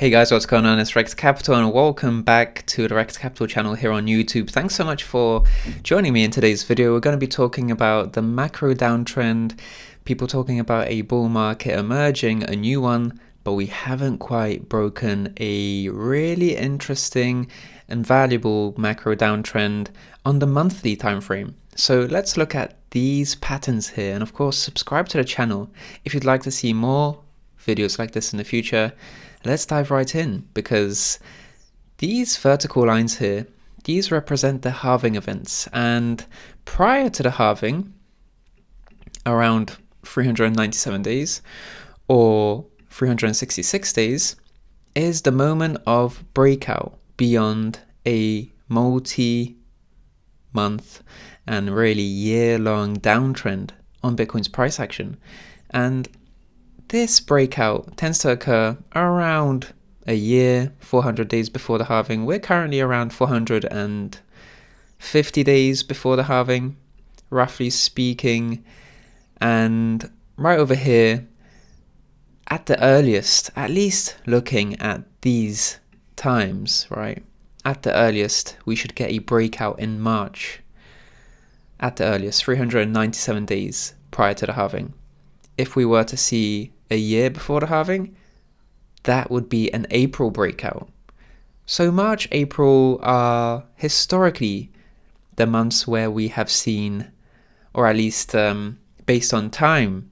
Hey guys, what's going on? It's Rekt Capital and welcome back to the Rekt Capital channel here on YouTube. Thanks so much for joining me in today's video. We're going to be talking about the macro downtrend, people talking about a bull market emerging, a new one, but we haven't quite broken a really interesting and valuable macro downtrend on the monthly time frame. So let's look at these patterns here, and of course subscribe to the channel if you'd like to see more videos like this in the future. Let's dive right in, because these vertical lines here, these represent the halving events, and prior to the halving, around 397 days or 366 days, is the moment of breakout beyond a multi-month and really year-long downtrend on Bitcoin's price action. And this breakout tends to occur around a year, 400 days before the halving. We're currently around 450 days before the halving, roughly speaking. And right over here, at the earliest, at least looking at these times, right? At the earliest, we should get a breakout in March. At the earliest, 397 days prior to the halving. If we were to see a year before the halving, that would be an April breakout. So March, April are historically the months where we have seen, or at least based on time,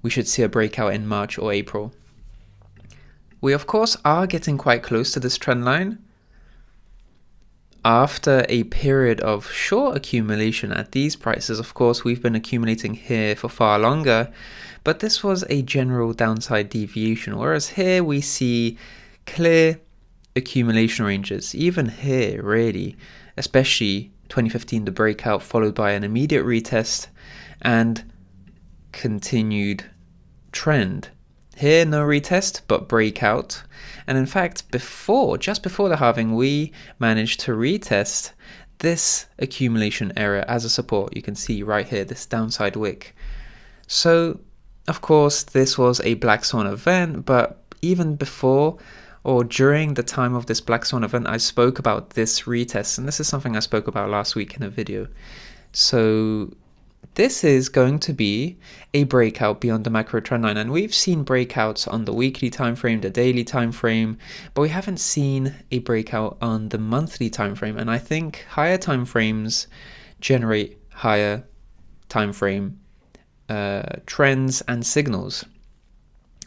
we should see a breakout in March or April. We of course are getting quite close to this trend line. After a period of short accumulation at these prices, of course, we've been accumulating here for far longer, but this was a general downside deviation, whereas here we see clear accumulation ranges, even here really, especially 2015, the breakout followed by an immediate retest and continued trend. Here, no retest, but breakout. And in fact, just before the halving, we managed to retest this accumulation area as a support. You can see right here, this downside wick. So, of course, this was a black swan event, but even before or during the time of this black swan event, I spoke about this retest, and this is something I spoke about last week in a video. So this is going to be a breakout beyond the macro trend line, and we've seen breakouts on the weekly time frame, the daily time frame, but we haven't seen a breakout on the monthly time frame. And I think higher time frames generate higher time frame trends and signals.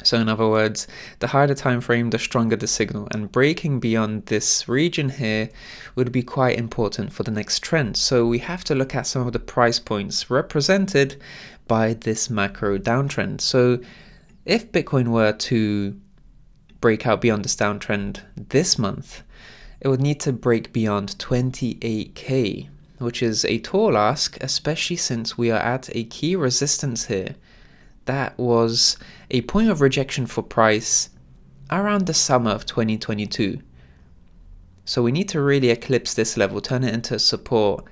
So in other words, the higher the time frame, the stronger the signal, and breaking beyond this region here would be quite important for the next trend. So we have to look at some of the price points represented by this macro downtrend. So if Bitcoin were to break out beyond this downtrend this month, it would need to break beyond 28K, which is a tall ask, especially since we are at a key resistance here. That was a point of rejection for price around the summer of 2022. So we need to really eclipse this level, turn it into support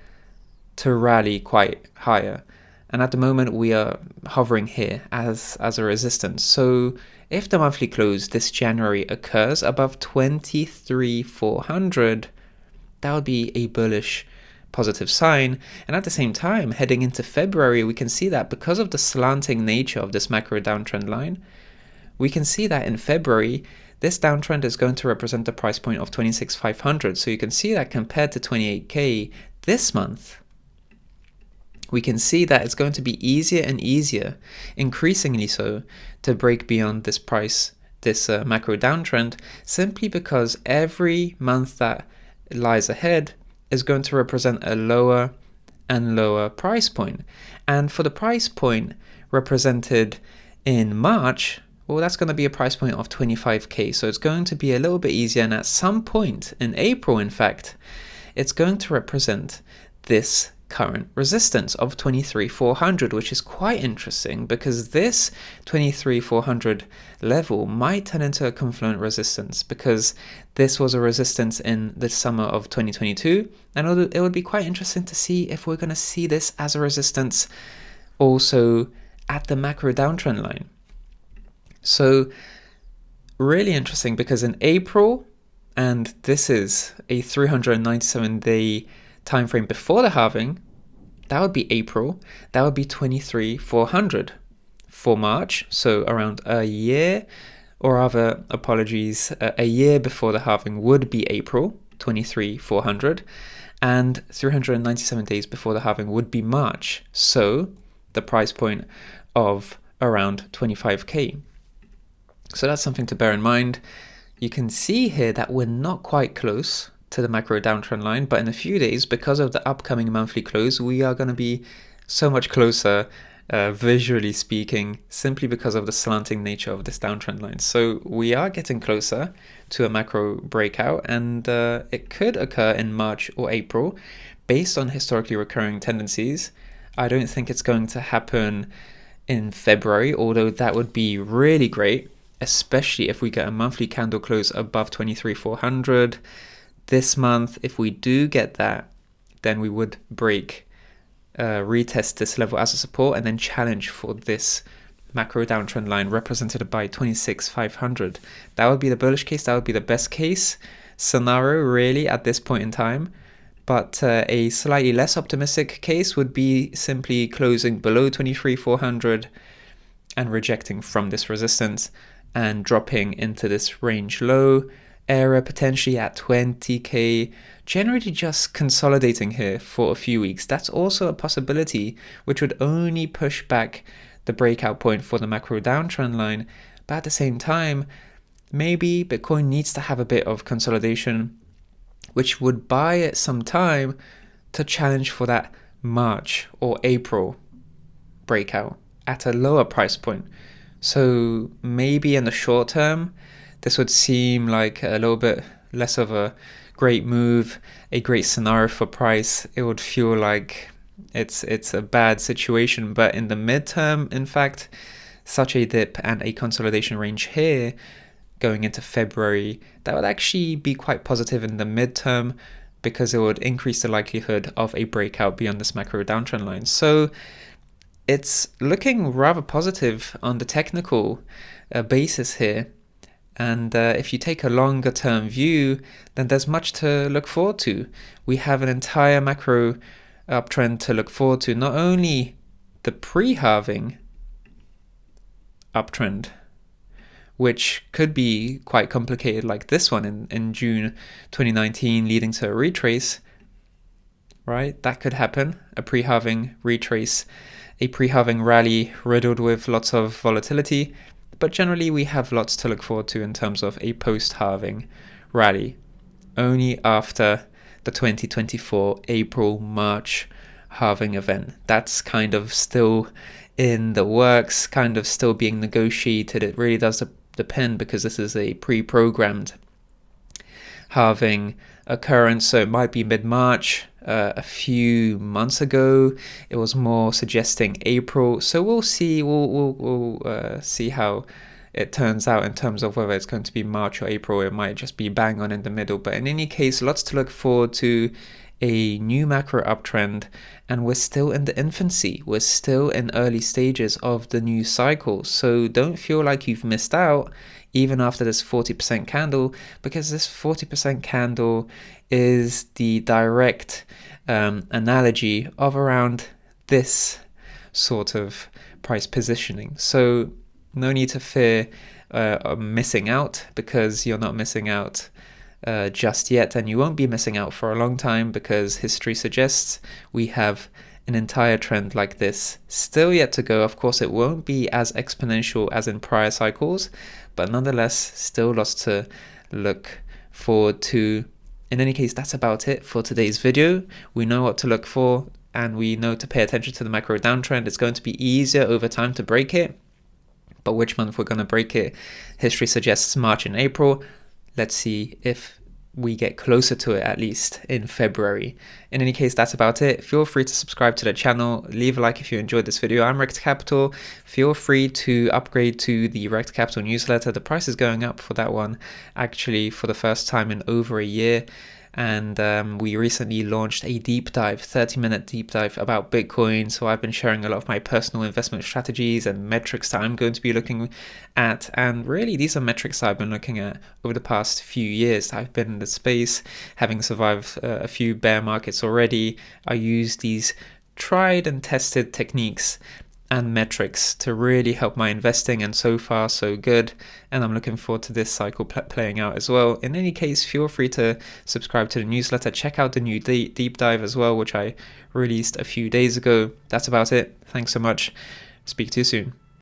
to rally quite higher. And at the moment we are hovering here as a resistance. So if the monthly close this January occurs above 23,400, that would be a bullish positive sign. And at the same time, heading into February, we can see that because of the slanting nature of this macro downtrend line, we can see that in February, this downtrend is going to represent the price point of 26,500. So you can see that compared to 28K this month, we can see that it's going to be easier and easier, increasingly so, to break beyond this price, this macro downtrend, simply because every month that lies ahead is going to represent a lower and lower price point. And for the price point represented in March, well, that's going to be a price point of 25K. So it's going to be a little bit easier. And at some point in April, in fact, it's going to represent this current resistance of 23,400, which is quite interesting because this 23,400 level might turn into a confluent resistance, because this was a resistance in the summer of 2022, and it would be quite interesting to see if we're going to see this as a resistance also at the macro downtrend line. So really interesting because in April, and this is a 397-day time frame before the halving, that would be April, that would be 23,400. For March, so around a year, or rather, apologies, a year before the halving would be April, 23,400, and 397 days before the halving would be March, so the price point of around 25k. So that's something to bear in mind. You can see here that we're not quite close to the macro downtrend line, but in a few days, because of the upcoming monthly close, we are going to be so much closer, visually speaking, simply because of the slanting nature of this downtrend line. So we are getting closer to a macro breakout, and it could occur in March or April based on historically recurring tendencies. I don't think it's going to happen in February, although that would be really great, especially if we get a monthly candle close above 23,400. This month, if we do get that, then we would retest this level as a support and then challenge for this macro downtrend line represented by 26,500. That would be the bullish case. That would be the best case scenario really at this point in time. But a slightly less optimistic case would be simply closing below 23,400 and rejecting from this resistance and dropping into this range low area, potentially at 20k, generally just consolidating here for a few weeks. That's also a possibility, which would only push back the breakout point for the macro downtrend line. But at the same time, maybe Bitcoin needs to have a bit of consolidation, which would buy it some time to challenge for that March or April breakout at a lower price point. So maybe in the short term, this would seem like a little bit less of a great move, a great scenario for price. It would feel like it's a bad situation. But in the midterm, in fact, such a dip and a consolidation range here going into February, that would actually be quite positive in the midterm because it would increase the likelihood of a breakout beyond this macro downtrend line. So it's looking rather positive on the technical basis here. And if you take a longer term view, then there's much to look forward to. We have an entire macro uptrend to look forward to, not only the pre-halving uptrend, which could be quite complicated like this one in June 2019, leading to a retrace, right? That could happen, a pre-halving retrace, a pre-halving rally riddled with lots of volatility. But generally, we have lots to look forward to in terms of a post-halving rally, only after the 2024 April-March halving event. That's kind of still in the works, kind of still being negotiated. It really does depend because this is a pre-programmed halving occurrence, so it might be mid-March. A few months ago, it was more suggesting April. So we'll see. We'll see how it turns out in terms of whether it's going to be March or April. It might just be bang on in the middle. But in any case, lots to look forward to. A new macro uptrend, and we're still in the infancy. We're still in early stages of the new cycle. So don't feel like you've missed out even after this 40% candle, because this 40% candle is the direct analogy of around this sort of price positioning. So no need to fear missing out, because you're not missing out just yet, and you won't be missing out for a long time, because history suggests we have an entire trend like this still yet to go. Of course, it won't be as exponential as in prior cycles, but nonetheless, still lots to look forward to. In any case, that's about it for today's video. We know what to look for, and we know to pay attention to the macro downtrend. It's going to be easier over time to break it, but which month we're going to break it, history suggests March and April. Let's see if we get closer to it, at least in February. In any case, that's about it. Feel free to subscribe to the channel. Leave a like if you enjoyed this video. I'm Rekt Capital. Feel free to upgrade to the Rekt Capital newsletter. The price is going up for that one, actually, for the first time in over a year. and we recently launched a deep dive, 30-minute deep dive about Bitcoin. So I've been sharing a lot of my personal investment strategies and metrics that I'm going to be looking at, and really these are metrics that I've been looking at over the past few years. I've been in the space, having survived a few bear markets already. I use these tried and tested techniques and metrics to really help my investing, and so far so good, and I'm looking forward to this cycle playing out as well. In any case, feel free to subscribe to the newsletter, check out the new deep dive as well, which I released a few days ago. That's about it. Thanks so much. Speak to you soon.